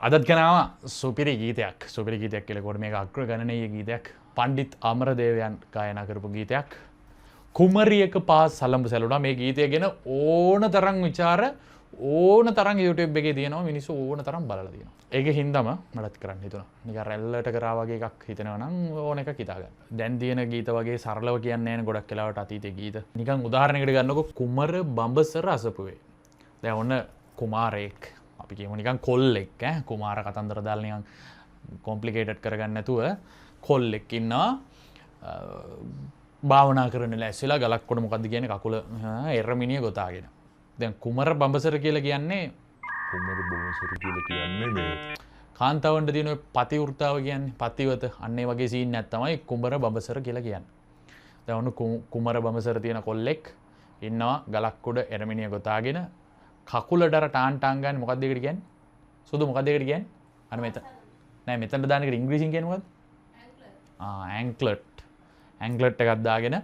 අදත් ගෙනාවා සුපිරි ගීතයක් කියලා කොට මේක අග්‍රගණනීය ගීතයක් පණ්ඩිත් අමරදේවයන් ගායනා කරපු ගීතයක් කුමරියක පාස් සලඹ සැලුණා මේ ගීතය ගැන ඕන තරම් විචාර ඕන තරම් YouTube එකේ තියෙනවා මිනිස්සු ඕන තරම් බලලා තියෙනවා ඒක හින්දාම මටත් කරන්න හිතුණා නිකන් රැල්ලට කරා වගේ එකක් හිතනවා නම් ඕන එකක් හිතා ගන්න දැන් තියෙන ගීත වගේ සරලව කියන්නේ නැහැ ගොඩක් වෙලාවට අතීතයේ ගීත නිකන් උදාහරණයකට ගන්නකො කුමර බඹසර අසපුවේ දැන් ඔන්න කුමාරයෙක් අපි කියමු නිකන් කොල්ලෙක් කුමාර කතන්දර දාලා නිකන් කොම්ප්ලිකේටඩ් කරගන්න නැතුව කොල්ලෙක් ඉන්නවා භාවනා කරන්න ලැස්සෙලා ගලක් කොට මොකද්ද කියන්නේ කකුල එරමිනිය ගොතාගෙන දැන් කුමර බඹසර කියලා කියන්නේ මේ කාන්තාවන්ට තියෙන ඔය පතිවෘතාව කියන්නේ පතිවත අන්න ඒ වගේ සීන් එකක් තමයි කුමර බඹසර කියලා කියන්නේ දැන් ඔන්න කුමර බඹසර තියෙන කොල්ලෙක් ඉන්නවා ගලක් උඩ එරමිනිය ගොතාගෙන කකුලට අර ටාන් ටාන් ගන්න මොකක්ද ඒකට කියන්නේ? සුදු මොකක්ද ඒකට කියන්නේ? අර මෙතන. නෑ මෙතනට දාන එකට ඉංග්‍රීසියෙන් කියන්නේ මොකක්ද? ඇන්ක්ලට්. ඇන්ක්ලට් එකක් දාගෙන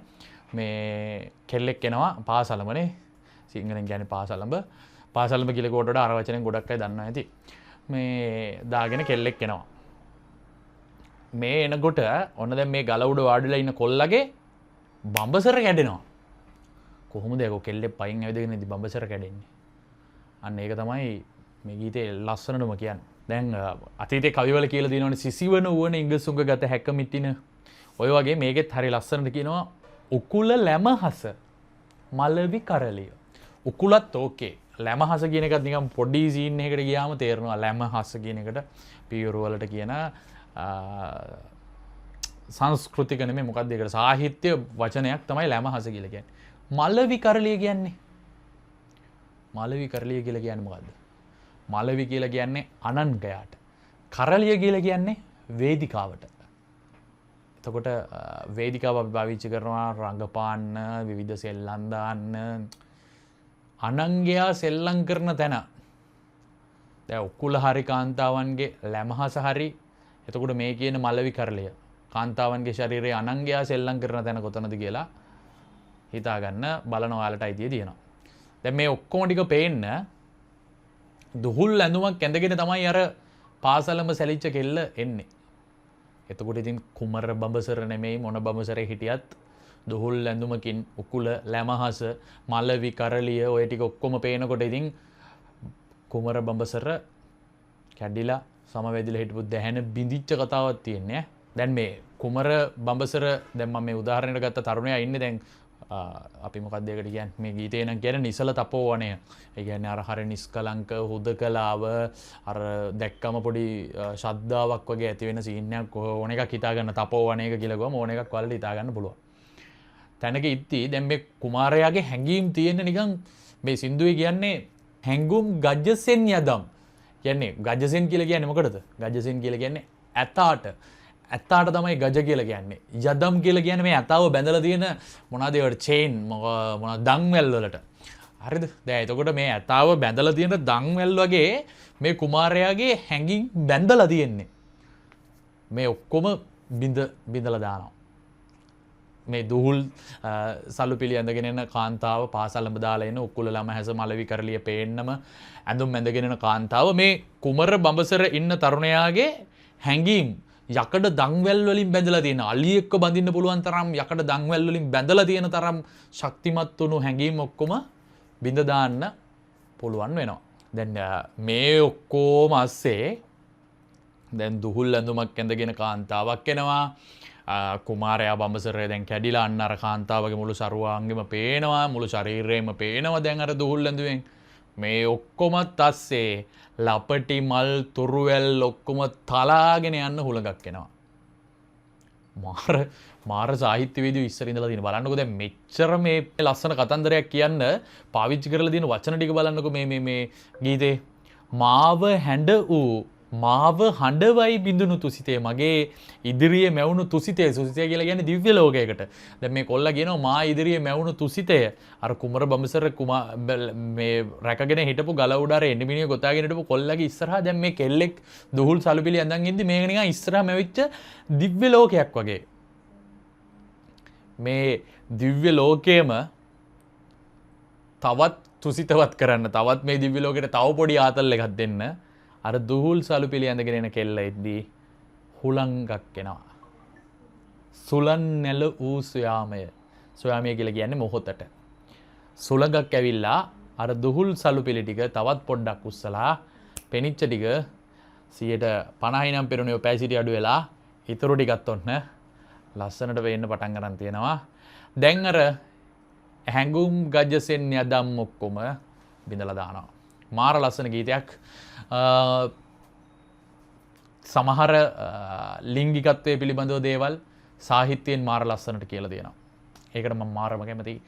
මේ කෙල්ලෙක් එනවා පාසලමනේ. සිංහලෙන් කියන්නේ පාසලඹ. පාසලඹ කියලා කොට වඩා අර වචනෙන් ගොඩක් අය දන්නවා ඇති. මේ දාගෙන කෙල්ලෙක් එනවා. මේ එනකොට ඔන්න දැන් මේ ගල උඩ වාඩිලා ඉන්න කොල්ලගේ බඹසර කැඩෙනවා. කොහොමද ඒක කෙල්ලේ පයින් ඇවිදගෙන ඉඳි බඹසර කැඩෙන්නේ? අන්න ඒක තමයි මේ ගීතේ ලස්සනටම කියන්නේ. දැන් අතීතේ කවිවල කියලා තියෙනවනේ සිසිවන උවන ඉඟසුඟ ගත හැක මිටින. ඔය වගේ මේකෙත් හරි ලස්සනට කියනවා උකුල ලැමහස මලවි කරලිය. උකුලත් ඕකේ. ලැමහස කියන එකත් නිකන් පොඩි සීන් එකකට ගියාම තේරෙනවා ලැමහස කියන එකට පියවර වලට කියන සංස්කෘතික නෙමෙයි මොකක්ද ඒකට සාහිත්‍ය වචනයක් තමයි ලැමහස කියලා කියන්නේ. මලවි කරලිය කියන්නේ මලවි කරලිය කියලා කියන්නේ මොකද්ද? මලවි කියලා කියන්නේ අනන්කයාට. කරලිය කියලා කියන්නේ වේදිකාවට. එතකොට වේදිකාව අපි පාවිච්චි කරනවා රංගපාන්න, විවිධ සෙල්ලම් දාන්න, අනංගයා සෙල්ලම් කරන තැන. දැන් උකුල හරි කාන්තාවන්ගේ ලැමහස හරි. එතකොට මේ කියන මලවි කරලිය. කාන්තාවන්ගේ ශරීරයේ අනංගයා සෙල්ලම් කරන තැන කොතනද කියලා හිතා ගන්න බලන ඔයාලට අයිතිය තියෙනවා. දැන් මේ ඔක්කොම ටික පේන්න දුහුල් ඇඳුමක් ඇඳගෙන තමයි අර පාසලම සැලිච්ච කෙල්ල එන්නේ. එතකොට ඉතින් කුමර බඹසර නෙමෙයි මොන බඹසරේ හිටියත් දුහුල් ඇඳුමකින් උකුල ලැමහස මලවි කරලිය ඔය ටික ඔක්කොම පේනකොට ඉතින් කුමර බඹසර කැඩිලා සමවැදිලා හිටපු දැහැන බිඳිච්ච කතාවක් තියෙන්නේ. දැන් මේ කුමර බඹසර දැන් මම මේ උදාහරණයක් ගත්ත තරුණයා ඉන්නේ දැන් අපි මොකක්ද ඒකට කියන්නේ මේ ගීතේ නම් කියන්නේ නිසල තපෝවනය. ඒ කියන්නේ අර හරිය නිස්කලංක හුදකලාව අර දැක්කම පොඩි ශද්ධාවක් වගේ ඇති වෙන සීන් එකක් ඕන එකක් හිතා ගන්න තපෝවනයක කියලා ගොම ඕන එකක් වලට හිතා ගන්න පුළුවන්. තැනක ඉද්දි දැන් මේ කුමාරයාගේ හැඟීම් තියෙන නිකන් මේ සින්දුවේ කියන්නේ හැඟුම් ගජ්ජසෙන් යදම්. කියන්නේ ගජ්ජසෙන් කියලා කියන්නේ මොකටද? ගජ්ජසෙන් කියලා කියන්නේ ඇතාට. ඇත්තාට තමයි ගජ කියලා කියන්නේ. යදම් කියලා කියන්නේ මේ ඇතාව බැඳලා තියෙන මොනවාද ඒවට චේන් මොනවාද දන්වැල් වලට. හරිද? දැන් එතකොට මේ ඇතාව බැඳලා තියෙන දන්වැල් වගේ මේ කුමාරයාගේ හැඟින් බැඳලා තියෙන්නේ. මේ ඔක්කොම බිඳලා දානවා. මේ දුහුල් සලුපිලි ඇඳගෙන එන කාන්තාව පාසලඹ දාලා එන උකුල ළමහැස මලවි කරලිය පේන්නම ඇඳුම් ඇඳගෙන එන කාන්තාව මේ කුමර බඹසර ඉන්න තරුණයාගේ හැඟීම් යකඩ දන්වැල් වලින් බැඳලා තියෙන අලියෙක්ව බඳින්න පුළුවන් තරම් යකඩ දන්වැල් වලින් බැඳලා තියෙන තරම් ශක්තිමත් වුණු හැඟීම් ඔක්කොම බිඳ දාන්න පුළුවන් වෙනවා. දැන් මේ ඔක්කොම ASCII දැන් දුහුල් ඇඳුමක් ඇඳගෙන කාන්තාවක් එනවා. කුමාරයා බඹසරේ දැන් කැඩිලා අන්න අර කාන්තාවගේ මුළු සරුවාංගෙම පේනවා මුළු ශරීරයම පේනවා දැන් අර දුහුල් ඇඳුමෙන් මේ ඔක්කොමත් ASCII ලපටි මල් තුරුවැල් ඔක්කොම තලාගෙන යන්න හුලඟක් එනවා. මාර සාහිත්‍යවේදියෝ ඉස්සර ඉඳලා තියෙන බලන්නකෝ දැන් මෙච්චර මේ ලස්සන කතන්දරයක් කියන්න පාවිච්චි කරලා තියෙන වචන ටික බලන්නකෝ මේ ගීතේ මාව හැඬ වූ මාව හඬවයි බිඳුණු තුසිතේ මගේ ඉදිරියේ මැවුණු තුසිතේ තුසිතේ කියලා කියන්නේ දිව්‍ය ලෝකයකට. දැන් මේ කොල්ලා කියනවා මා ඉදිරියේ මැවුණු තුසිතේ අර කුමර බඹසර මේ රැකගෙන හිටපු ගල උඩ අර එන්නිමිනිය ගොතාගෙන හිටපු කොල්ලාගේ ඉස්සරහා දැන් මේ කෙල්ලෙක් දුහුල් සලුපිලි ඇඳන් ඉඳි මේක නිකන් ඉස්සරහා මැවිච්ච දිව්‍ය ලෝකයක් වගේ. මේ දිව්‍ය ලෝකයේම තවත් තුසිතවත් කරන්න තවත් මේ දිව්‍ය ලෝකෙට තව පොඩි ආතල් එකක් දෙන්න අර දුහුල් සලු පිළි ඇඳගෙන එන කෙල්ල එද්දී හුළංගක් එනවා. සුලන් නැල වූ සොයාමය. සොයාමය කියලා කියන්නේ මොහොතට. සුළඟක් ඇවිල්ලා අර දුහුල් සලු පිළි ටික තවත් පොඩ්ඩක් උස්සලා පෙනිච්ච ටික 50% නම් පෙරුණේ පැය සිටි අඩු වෙලා ඉතුරු ටිකත් ඔන්න ලස්සනට වෙන්න පටන් ගන්න තියෙනවා. දැන් අර හැඟුම් ගජසෙන් යදම් ඔක්කොම බිඳලා දානවා. මාර ලස්සන ගීතයක්. සමහර ලිංගිකත්වයේ පිළිබඳව දේවල් සාහිත්‍යයෙන් මාර ලස්සනට කියලා දෙනවා. ඒකට මම මාරම කැමතියි.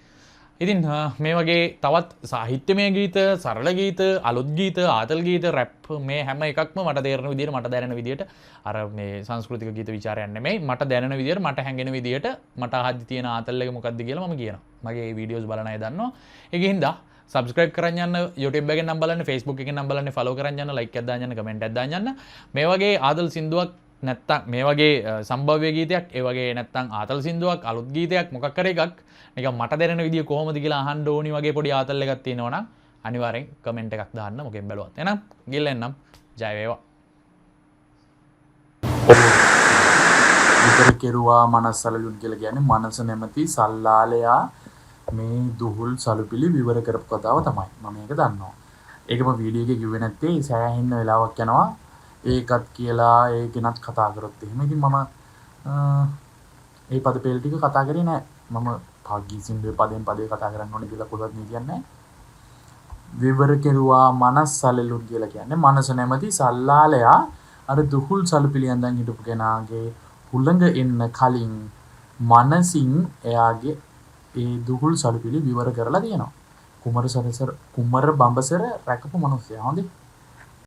ඉතින් මේ වගේ තවත් සාහිත්‍යමය ගීත, සරල ගීත, අලුත් ගීත, ආතල් ගීත, රැප් මේ හැම එකක්ම මට තේරෙන විදියට, මට දැනෙන විදියට අර මේ සංස්කෘතික ගීත ਵਿਚාරයක් නෙමෙයි. මට දැනෙන විදියට, මට හැඟෙන විදියට මට අහද්දි තියෙන ආතල් එක මොකක්ද කියලා මම කියනවා. මගේ වීඩියෝස් බලන අය දන්නවා. ඒකින්ද subscribe කරන් යන්න, YouTube එකෙන් නම් බලන්න, Facebook එකෙන් නම් බලන්න, follow කරන් යන්න, like එකක් දාන්න යන්න, comment එකක් දාන්න යන්න. මේ වගේ ආතල් සින්දුවක් නැත්තම් මේ වගේ සම්භව්‍ය ගීතයක්, ඒ වගේ නැත්තම් ආතල් සින්දුවක්, අලුත් ගීතයක් මොකක් කර එකක් නිකන් මට දැනෙන විදිය කොහොමද කියලා අහන්න ඕනි වගේ පොඩි ආතල් එකක් තියෙනවා නම් අනිවාර්යෙන් comment එකක් දාන්න මොකෙන් බැලුවත්. එහෙනම් ගිල්ලෙන්නම් ජය වේවා. විතර කෙරුවා මනසලලුන් කියලා කියන්නේ මනස නැමැති සල්ලාලයා මේ දුහුල් සලුපිලි විවර කරපු කතාව තමයි. මම මේක දන්නවා. ඒකම වීඩියෝ එකේ කිව්වේ නැත්තේ සෑහෙන්න වෙලාවක් යනවා. ඒකත් කියලා ඒකෙනත් කතා කරොත් එහෙම. ඉතින් මම ඒ පද පෙළ ටික කතා කරේ නෑ. මම භාග්‍ය සින්දුවේ පදෙන් පදේ කතා කරන්න ඕනේ කියලා කොහොමද මේ කියන්නේ. විවර කෙරුවා මනසලලුන් කියලා කියන්නේ මනස නැමැති සල්ලාලයා අර දුහුල් සලුපිලි ඇඳන් හිටපු කෙනාගේ හුළඟ එන්න කලින් මනසින් එයාගේ ඒ දුහුල් සලුපිලි විවර කරලා තියෙනවා. කුමර බඹසර රැකපු මිනිස්සයා හොඳේ.